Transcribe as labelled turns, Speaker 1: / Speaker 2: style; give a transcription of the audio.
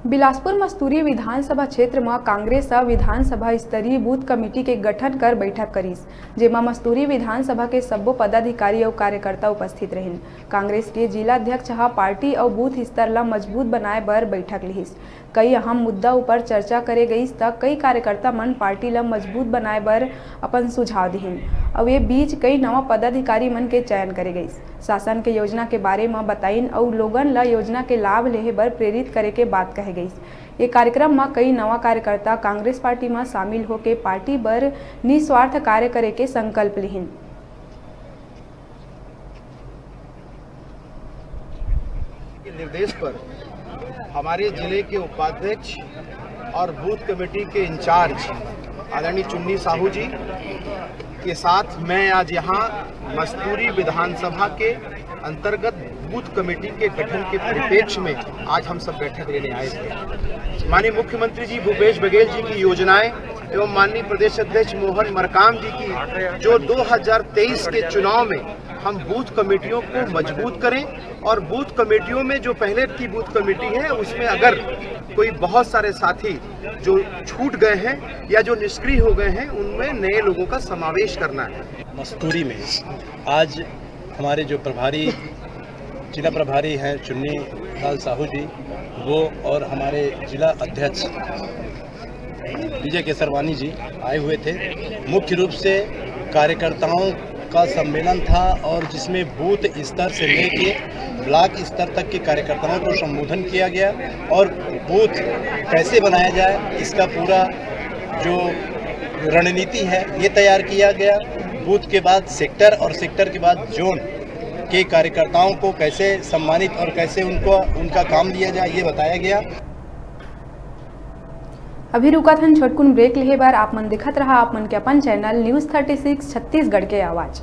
Speaker 1: बिलासपुर मस्तूरी विधानसभा क्षेत्र में कांग्रेस विधानसभा स्तरीय बूथ कमेटी के गठन कर बैठक करीस, जेमा मस्तूरी विधानसभा के सब्बो पदाधिकारी और कार्यकर्ता उपस्थित रहिन। कांग्रेस के जिला अध्यक्ष पार्टी और बूथ स्तर ला मजबूत बनाए बर बैठक लिहिस। कई अहम मुद्दा ऊपर चर्चा करे गईस त कई कार्यकर्ता मन पार्टी ला मजबूत बनाए बर अपन सुझाव दिहिन और ये बीच कई नवा पदाधिकारी मन के चयन करे गईस। शासन के योजना के बारे में बताइन और लोगन ला योजना के लाभ लेहे बर प्रेरित करे के बात कहे गईस। ये कार्यक्रम में कई नवा कार्यकर्ता कांग्रेस पार्टी में शामिल होके पार्टी बर निस्वार्थ कार्य करे के संकल्प लिहिन।
Speaker 2: निर्देश पर हमारे जिले के उपाध्यक्ष और बूथ कमेटी के इंचार्ज आदरणीय चुन्नी साहू जी के साथ मैं आज यहाँ मस्तूरी विधानसभा के अंतर्गत बूथ कमेटी के गठन के परिप्रेक्ष्य में आज हम सब बैठक लेने आए थे। माननीय मुख्यमंत्री जी भूपेश बघेल जी की योजनाएं एवं माननीय प्रदेश अध्यक्ष मोहन मरकाम जी की जो 2023 के चुनाव में हम बूथ कमेटियों को मजबूत करें और बूथ कमेटियों में जो पहले की बूथ कमेटी है उसमें अगर कोई बहुत सारे साथी जो छूट गए हैं या जो निष्क्रिय हो गए हैं उनमें नए लोगों का समावेश करना है।
Speaker 3: मस्तूरी में आज हमारे जो प्रभारी जिला प्रभारी हैं चुन्नी लाल साहू जी वो और हमारे जिला अध्यक्ष विजय केसरवानी जी आए हुए थे। मुख्य रूप से कार्यकर्ताओं का सम्मेलन था और जिसमें बूथ स्तर से लेके ब्लॉक स्तर तक के कार्यकर्ताओं को संबोधन किया गया और बूथ कैसे बनाया जाए इसका पूरा जो रणनीति है ये तैयार किया गया। बूथ के बाद सेक्टर और सेक्टर के बाद जोन के कार्यकर्ताओं को कैसे सम्मानित और कैसे उनका काम दिया जाए ये बताया गया।
Speaker 1: अभी रुका था छोटकुन ब्रेक लेहे बार आप मन दिखत रहा आप मन के अपन चैनल न्यूज़ 36 छत्तीसगढ़ के आवाज़।